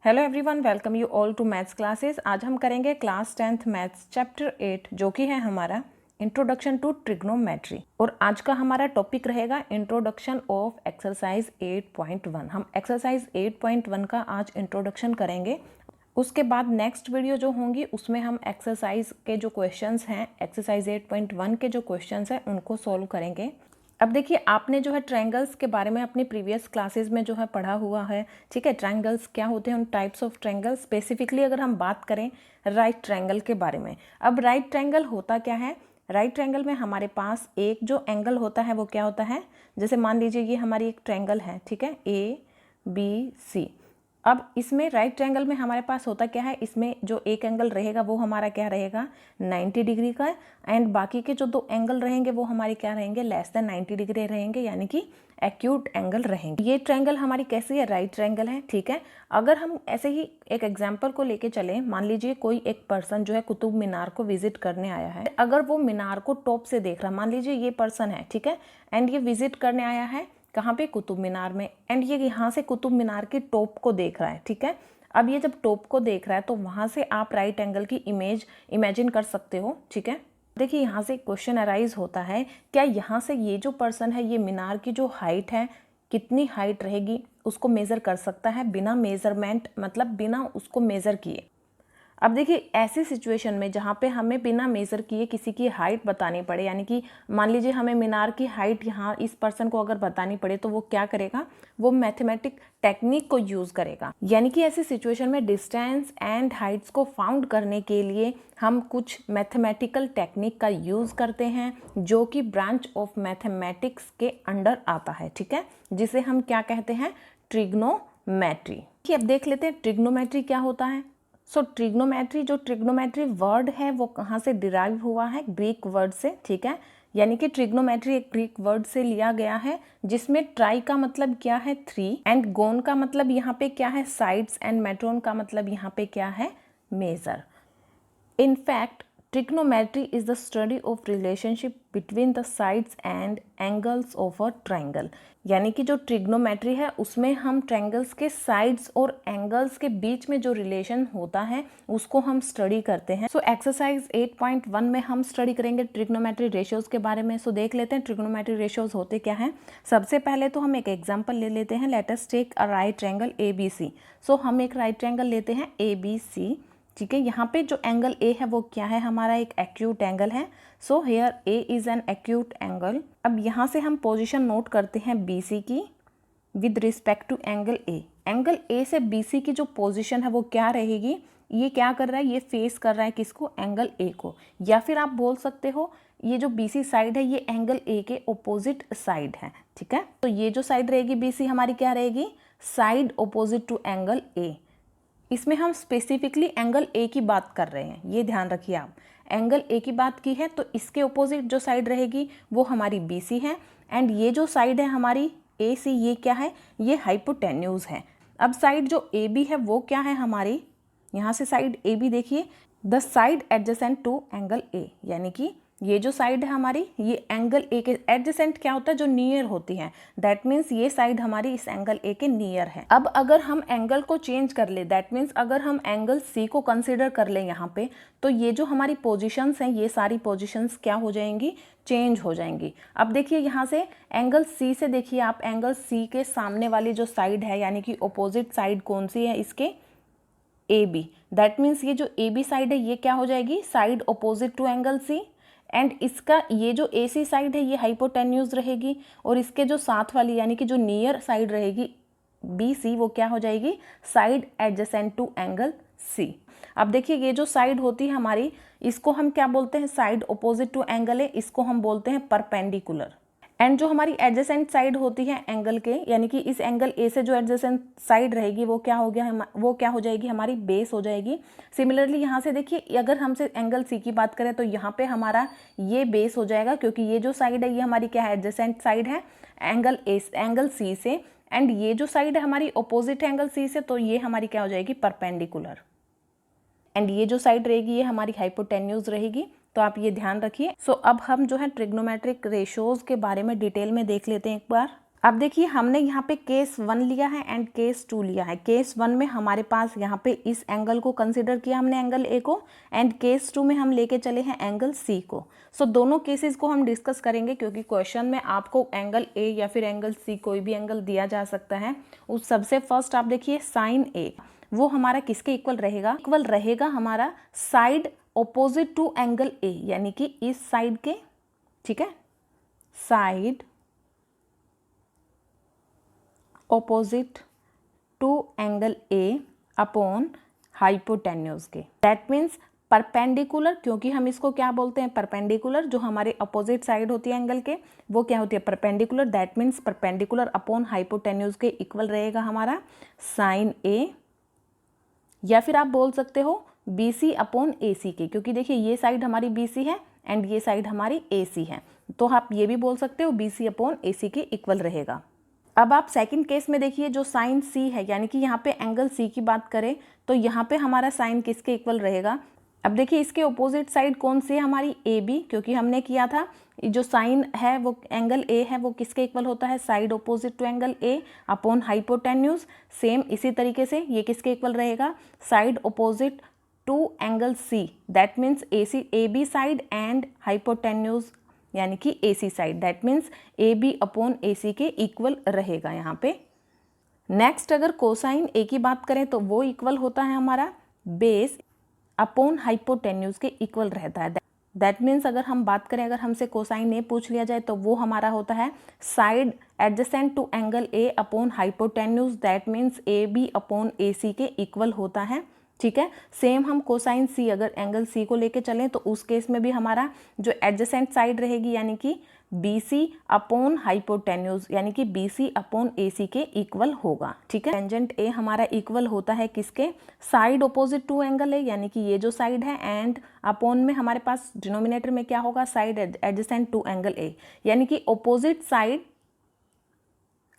Hello everyone, welcome you all to maths classes. आज हम करेंगे क्लास 10th मैथ्स चैप्टर 8 जो कि है हमारा इंट्रोडक्शन टू ट्रिग्नोमेट्री। और आज का हमारा टॉपिक रहेगा इंट्रोडक्शन ऑफ एक्सरसाइज 8.1। हम एक्सरसाइज 8.1 का आज इंट्रोडक्शन करेंगे। उसके बाद नेक्स्ट वीडियो जो होंगी उसमें हम एक्सरसाइज के जो क्वेश्चंस हैं, एक्सरसाइज 8.1 के जो क्वेश्चंस हैं उनको सॉल्व करेंगे। अब देखिए, आपने जो है ट्रायंगल्स के बारे में अपनी प्रीवियस क्लासेस में जो है पढ़ा हुआ है, ठीक है। ट्रायंगल्स क्या होते हैं, उन टाइप्स ऑफ ट्रायंगल। स्पेसिफिकली अगर हम बात करें राइट ट्रायंगल के बारे में, अब राइट ट्रायंगल होता क्या है। राइट ट्रायंगल में हमारे पास एक जो एंगल होता है वो क्या होता है, जैसे मान लीजिए ये हमारी एक ट्रायंगल है, ठीक है, ABC। अब इसमें राइट ट्रायंगल में हमारे पास होता क्या है, इसमें जो एक एंगल रहेगा वो हमारा क्या रहेगा, 90 डिग्री का। एंड बाकी के जो दो एंगल रहेंगे वो हमारे क्या रहेंगे, लेस देन 90 डिग्री रहेंगे, यानी कि एक्यूट एंगल रहेंगे। ये ट्रायंगल हमारी कैसी है, राइट ट्रायंगल है, ठीक है। अगर हम ऐसे ही एक एग्जाम्पल को लेके चलें, मान लीजिए कोई एक पर्सन जो है कुतुब मीनार को विजिट करने आया है। अगर वो मीनार को टॉप से देख रहा है, मान लीजिए ये पर्सन है, ठीक है, एंड ये विजिट करने आया है कहाँ पे, कुतुब मीनार में। एंड ये यहाँ से कुतुब मीनार की टॉप को देख रहा है, ठीक है। अब ये जब टॉप को देख रहा है तो वहाँ से आप राइट एंगल की इमेजिन कर सकते हो, ठीक है। देखिए, यहाँ से क्वेश्चन अराइज होता है, क्या यहाँ से ये जो पर्सन है, ये मीनार की जो हाइट है, कितनी हाइट रहेगी उसको मेज़र कर सकता है बिना मेज़रमेंट, मतलब बिना उसको मेज़र किए। अब देखिए, ऐसी सिचुएशन में जहाँ पे हमें बिना मेज़र किए किसी की हाइट बतानी पड़े, यानी कि मान लीजिए हमें मीनार की हाइट यहाँ इस पर्सन को अगर बतानी पड़े, तो वो क्या करेगा, वो मैथमेटिक टेक्निक को यूज़ करेगा। यानी कि ऐसी सिचुएशन में डिस्टेंस एंड हाइट्स को फाउंड करने के लिए हम कुछ मैथमेटिकल टेक्निक का यूज़ करते हैं, जो कि ब्रांच ऑफ मैथमेटिक्स के अंडर आता है, ठीक है, जिसे हम क्या कहते हैं, ट्रिग्नोमेट्री। अब देख लेते हैं ट्रिग्नोमेट्री क्या होता है। सो ट्रिग्नोमेट्री वर्ड है वो कहाँ से डिराइव हुआ है, ग्रीक वर्ड से, ठीक है। यानी कि ट्रिग्नोमेट्री एक ग्रीक वर्ड से लिया गया है, जिसमें ट्राई का मतलब क्या है, 3, एंड गोन का मतलब यहाँ पे क्या है, साइड्स, एंड मेट्रोन का मतलब यहाँ पे क्या है, major. In fact, trigonometry is the study of relationship between the sides and angles of a triangle। यानी कि जो ट्रिग्नोमेट्री है उसमें हम ट्रायंगल्स के साइड्स और एंगल्स के बीच में जो रिलेशन होता है उसको हम स्टडी करते हैं। सो एक्सरसाइज 8.1 में हम स्टडी करेंगे ट्रिग्नोमेट्री रेशियोज के बारे में। सो देख लेते हैं ट्रिग्नोमेट्री रेशियोज होते क्या हैं। सबसे पहले तो हम एक एग्जाम्पल ले लेते हैं, let us take a right triangle ABC। So हम एक राइट ट्रायंगल लेते हैं ABC, ठीक है। यहाँ पे जो एंगल A है वो क्या है, हमारा एक एक्यूट एंगल है। So here A is an acute angle. अब यहाँ से हम पोजीशन नोट करते हैं BC की with respect to angle A। Angle A से BC की जो पोजीशन है वो क्या रहेगी, ये क्या कर रहा है, ये फेस कर रहा है किसको, एंगल A को। या फिर आप बोल सकते हो ये जो BC साइड है ये एंगल A के ओपोजिट साइड है, ठीक है। तो ये जो साइड रहेगी BC हमारी क्या रहेगी, side opposite to angle A। इसमें हम स्पेसिफिकली एंगल A की बात कर रहे हैं, ये ध्यान रखिए आप। एंगल A की बात की है तो इसके ओपोजिट जो साइड रहेगी वो हमारी BC है। एंड ये जो साइड है हमारी AC, ये क्या है, ये हाइपोटेन्यूज है। अब साइड जो AB है वो क्या है हमारी, यहाँ से साइड AB देखिए, the side adjacent to angle A। यानी कि ये जो साइड है हमारी, ये एंगल A के एडजेसेंट क्या होता है, जो नियर होती है। दैट मीन्स ये साइड हमारी इस एंगल A के नियर है। अब अगर हम एंगल को चेंज कर ले, दैट मीन्स अगर हम एंगल C को कंसिडर कर ले यहाँ पे, तो ये जो हमारी पोजीशंस हैं ये सारी पोजीशंस क्या हो जाएंगी, चेंज हो जाएंगी। अब देखिए यहाँ से एंगल C से देखिए आप, एंगल C के सामने वाली जो साइड है, यानी कि अपोजिट साइड कौन सी है इसके, AB। दैट मीन्स ये जो AB साइड है ये क्या हो जाएगी, side opposite to angle C। And इसका ये जो AC साइड है ये हाइपोटेन्यूज रहेगी, और इसके जो साथ वाली यानी कि जो नियर साइड रहेगी BC वो क्या हो जाएगी, side adjacent to angle C। अब देखिए ये जो साइड होती है हमारी, इसको हम क्या बोलते हैं, side opposite to angle A, इसको हम बोलते हैं परपेंडिकुलर। एंड जो हमारी एडजेसेंट साइड होती है एंगल के, यानी कि इस एंगल A से जो एडजेसेंट साइड रहेगी वो क्या हो गया, वो क्या हो जाएगी, हमारी बेस हो जाएगी। सिमिलरली यहाँ से देखिए, अगर हमसे एंगल C की बात करें तो यहाँ पे हमारा ये बेस हो जाएगा, क्योंकि ये जो साइड है ये हमारी क्या है, एडजेसेंट साइड है एंगल C से। एंड ये जो साइड है हमारी अपोजिट एंगल C से, तो ये हमारी क्या हो जाएगी, परपेंडिकुलर। एंड ये जो साइड रहेगी ये हमारी हाइपोटेन्यूज रहेगी, तो आप ये ध्यान रखिए। सो अब हम जो है ट्रिग्नोमेट्रिक रेशियोज के बारे में डिटेल में देख लेते हैं एक बार। अब देखिए हमने यहाँ पे केस 1 लिया है एंड केस 2 लिया है। केस 1 में हमारे पास यहाँ पे इस एंगल को कंसिडर किया हमने, एंगल ए को, एंड केस 2 में हम लेके चले हैं एंगल सी को। सो दोनों केसेस को हम डिस्कस करेंगे क्योंकि क्वेश्चन में आपको एंगल ए या फिर एंगल सी कोई भी एंगल दिया जा सकता है। उस सबसे फर्स्ट आप देखिए साइन ए, वो हमारा किसके इक्वल रहेगा? इक्वल रहेगा हमारा side opposite to angle A, यानी कि इस साइड के, ठीक है, side opposite to angle A upon hypotenuse के। दैट मीन्स परपेंडिकुलर, क्योंकि हम इसको क्या बोलते हैं? परपेंडिकुलर। जो हमारे अपोजिट साइड होती है एंगल के वो क्या होती है? Perpendicular. That means perpendicular upon hypotenuse के इक्वल रहेगा हमारा साइन ए, या फिर आप बोल सकते हो B C upon A C के, क्योंकि देखिए ये साइड हमारी बी सी है एंड ये साइड हमारी ए सी है, तो आप ये भी बोल सकते हो B C upon A C के इक्वल रहेगा। अब आप सेकंड केस में देखिए जो साइन सी है, यानी कि यहाँ पे एंगल सी की बात करें तो यहाँ पे हमारा साइन किसके इक्वल रहेगा? अब देखिए इसके ऑपोजिट साइड कौन सी है? हमारी ए बी, क्योंकि हमने किया था जो साइन है वो एंगल ए है वो किसके इक्वल होता है? Side opposite to angle A upon hypotenuse. Same इसी तरीके से ये किसके इक्वल रहेगा? Side opposite to angle C, that means A C, A B side and hypotenuse यानी कि A C side, that means A B upon A C के equal रहेगा यहाँ पे। नेक्स्ट अगर कोसाइन ए की बात करें तो वो इक्वल होता है हमारा बेस अपॉन हाइपोटेन्यूज के इक्वल रहता है। दैट मीन्स अगर हम बात करें, अगर हमसे कोसाइन ए पूछ लिया जाए तो वो हमारा होता है side adjacent to angle A upon hypotenuse, that means A B upon A C के इक्वल होता है, ठीक है। सेम हम कोसाइन सी, अगर एंगल सी को लेके चलें तो उस केस में भी हमारा जो एडजेसेंट साइड रहेगी यानी कि बी सी अपॉन हाइपोटेन्यूज यानी कि B C upon A C के इक्वल होगा, ठीक है। टेंजेंट ए हमारा इक्वल होता है किसके? Side opposite to angle A, यानी कि ये जो साइड है, एंड अपॉन में हमारे पास डिनोमिनेटर में क्या होगा? Side adjacent to angle A, यानी कि opposite side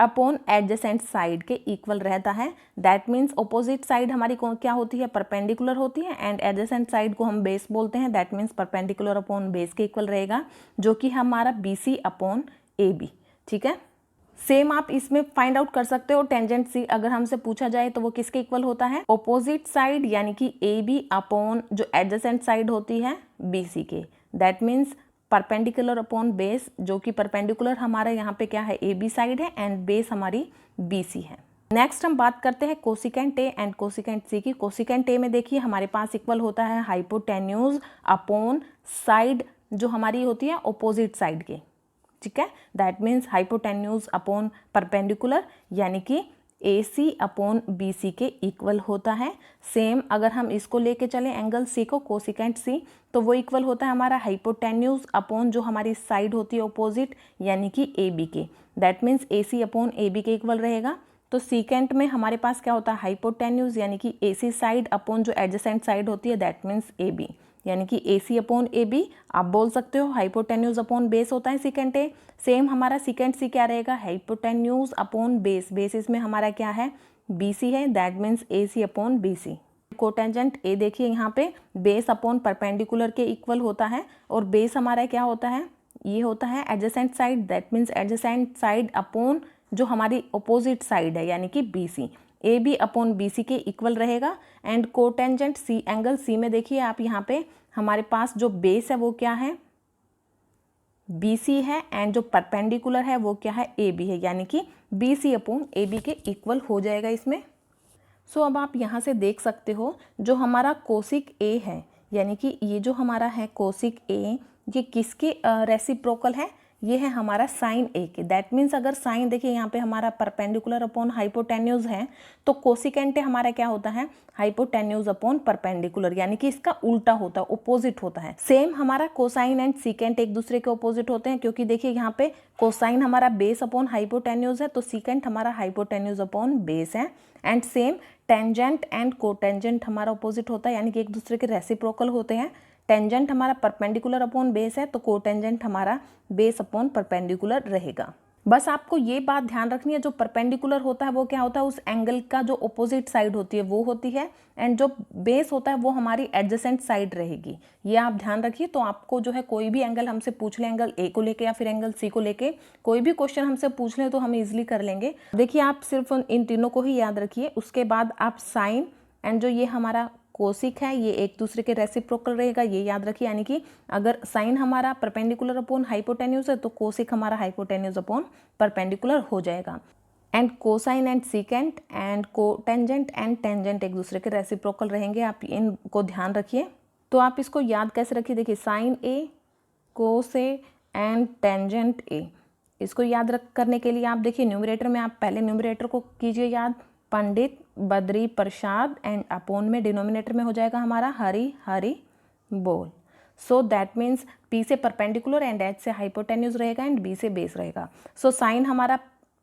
upon adjacent side के इक्वल रहता है। दैट मीन्स ऑपोजिट साइड हमारी क्या होती है? परपेंडिकुलर होती है, एंड एडजेसेंट साइड को हम बेस बोलते हैं। That means perpendicular upon base के इक्वल रहेगा, जो कि हमारा B C upon A B, ठीक है। सेम आप इसमें फाइंड आउट कर सकते हो टेंजेंट सी अगर हमसे पूछा जाए तो वो किसके इक्वल होता है? ऑपोजिट साइड यानी कि ए बी अपॉन जो एडजेसेंट साइड होती है बी सी के। That means perpendicular upon base, जो कि परपेंडिकुलर हमारा यहाँ पे क्या है? ए बी साइड है एंड बेस हमारी बी सी है। नेक्स्ट हम बात करते हैं कोसिकेंट ए एंड कोसिकेंट सी की। कोसिकेंट ए में देखिए हमारे पास इक्वल होता है हाइपोटेन्यूज अपॉन साइड जो हमारी होती है ऑपोजिट साइड के, ठीक है। That means hypotenuse upon perpendicular यानी कि A C upon B C के इक्वल होता है। सेम अगर हम इसको लेके चलें एंगल सी को, कोसिकेंट सी, तो वो इक्वल होता है हमारा हाइपोटेन्यूज अपॉन जो हमारी साइड होती है ऑपोजिट यानी कि ए बी के। That means A C upon A B के इक्वल रहेगा। तो सीकेंट में हमारे पास क्या होता है? हाइपोटेन्यूज यानी कि ए सी साइड अपॉन जो एडजेसेंट साइड होती है, दैट मीन्स ए बी, यानी कि A C upon A B आप बोल सकते हो। हाइपोटेन्यूज अपॉन बेस होता है सीकेंट ए। सेम हमारा सीकेंट सी क्या रहेगा? हाइपोटेन्यूज अपॉन बेस, बेस इसमें हमारा क्या है? बी सी है, that means A C upon B C. Cotangent A देखिए यहाँ पे बेस अपॉन परपेंडिकुलर के इक्वल होता है, और बेस हमारा क्या होता है? ये होता है adjacent side, that means adjacent side upon जो हमारी ऑपोजिट साइड है यानी कि B C. A B upon B C के इक्वल रहेगा। And cotangent C, angle C में देखिए आप यहाँ पे हमारे पास जो बेस है वो क्या है? बी सी है, एंड जो परपेंडिकुलर है वो क्या है? ए बी है, यानी कि B C upon A B के इक्वल हो जाएगा इसमें। सो अब आप यहाँ से देख सकते हो जो हमारा कोसिक ए है, यानी कि ये जो हमारा है कोसिक ए, ये किसके रेसिप्रोकल है? ये है हमारा साइन ए के। दैट मीन्स अगर साइन देखिए यहाँ पे हमारा परपेंडिकुलर अपॉन हाइपोटेन्यूज है, तो कोसिकेंट हमारा क्या होता है? हाइपोटेन्यूज अपॉन परपेंडिकुलर, यानी कि इसका उल्टा होता है, ओपोजिट होता है। सेम हमारा कोसाइन एंड सीकेंट एक दूसरे के ओपोजिट होते हैं, क्योंकि देखिए यहाँ पे कोसाइन हमारा बेस अपॉन हाइपोटेन्यूज है, तो सीकेंट हमारा हाइपोटेन्यूज अपॉन बेस है। And same tangent and cotangent हमारा ओपोजिट होता है, यानी कि एक दूसरे के रेसिप्रोकल होते हैं। टेंजेंट हमारा परपेंडिकुलर अपॉन बेस है, तो कोटेंजेंट हमारा बेस अपॉन परपेंडिकुलर रहेगा। बस आपको ये बात ध्यान रखनी है, जो परपेंडिकुलर होता है वो क्या होता है, उस एंगल का जो अपोजिट साइड होती है वो होती है, एंड जो बेस होता है वो हमारी एडजेसेंट साइड रहेगी। ये आप ध्यान रखिए। तो आपको जो है कोई भी एंगल हमसे पूछ ले, एंगल ए को लेके या फिर एंगल सी को लेके कोई भी क्वेश्चन हमसे पूछ ले तो हम इजिली कर लेंगे। देखिए आप सिर्फ इन तीनों को ही याद रखिए। उसके बाद आप साइन एंड जो ये हमारा कोसिक है ये एक दूसरे के रेसिप्रोकल रहेगा, ये याद रखिए। यानी कि अगर साइन हमारा परपेंडिकुलर अपॉन हाइपोटेन्यूज है तो कोसिक हमारा हाइपोटेन्यूज अपॉन परपेंडिकुलर हो जाएगा। And cosine and secant and cotangent and tangent एक दूसरे के रेसिप्रोकल रहेंगे, आप इनको ध्यान रखिए। तो आप इसको याद कैसे रखिए, देखिए sine A, cos A and tangent A. इसको याद करने के लिए आप देखिए न्यूमरेटर में आप पहले न्यूमरेटर को कीजिए याद, पंडित, बद्री, प्रसाद, एंड अपॉन में डिनोमिनेटर में हो जाएगा हमारा हरि हरि बोल। सो दैट मीन्स पी से परपेंडिकुलर एंड एच से हाइपोटेन्यूज रहेगा एंड बी से बेस रहेगा। सो साइन हमारा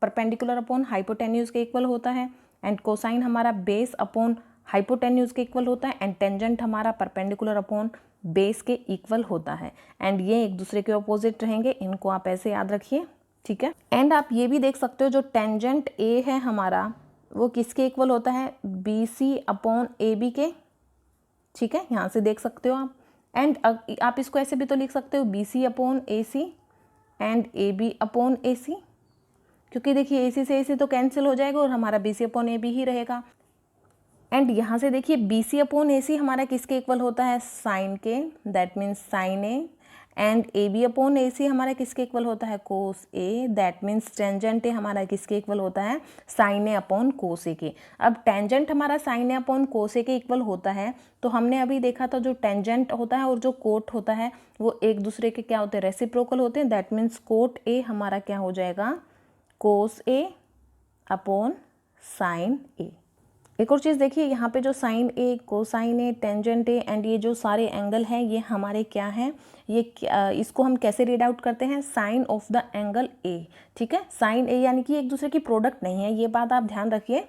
परपेंडिकुलर अपॉन हाइपोटेन्यूज के इक्वल होता है, एंड कोसाइन हमारा बेस अपॉन हाइपोटेन्यूज के इक्वल होता है, एंड टेंजेंट हमारा परपेंडिकुलर अपॉन बेस के इक्वल होता है। एंड ये एक दूसरे के अपोजिट रहेंगे, इनको आप ऐसे याद रखिए, ठीक है। एंड आप ये भी देख सकते हो जो टेंजेंट ए है हमारा वो किसके इक्वल होता है, B C upon A B के, ठीक है, यहाँ से देख सकते हो आप। एंड आप इसको ऐसे भी तो लिख सकते हो B C upon A C and A B upon A C, क्योंकि देखिए ए सी से ए सी तो कैंसिल हो जाएगा और हमारा B C upon A B ही रहेगा। एंड यहाँ से देखिए B C upon A C हमारा किसके इक्वल होता है, साइन के, that means sine A. And A B upon A C हमारा किसके इक्वल होता है, cos A, that means tangent A हमारा किसके इक्वल होता है, साइन ए अपॉन कोस ए के। अब टेंजेंट हमारा साइन ए अपॉन कोस ए के इक्वल होता है, तो हमने अभी देखा था जो टेंजेंट होता है और जो कोट होता है वो एक दूसरे के क्या होते हैं, रेसिप्रोकल होते हैं। दैट मीन्स कोट ए हमारा क्या हो जाएगा, कोस ए अपॉन साइन ए। एक और चीज़ देखिए यहाँ पे जो sine A, cosine A, tangent A and ये जो सारे एंगल हैं ये हमारे क्या हैं, ये इसको हम कैसे रीड आउट करते हैं, sine of the angle A, ठीक है। साइन ए यानी कि एक दूसरे की प्रोडक्ट नहीं है, ये बात आप ध्यान रखिए।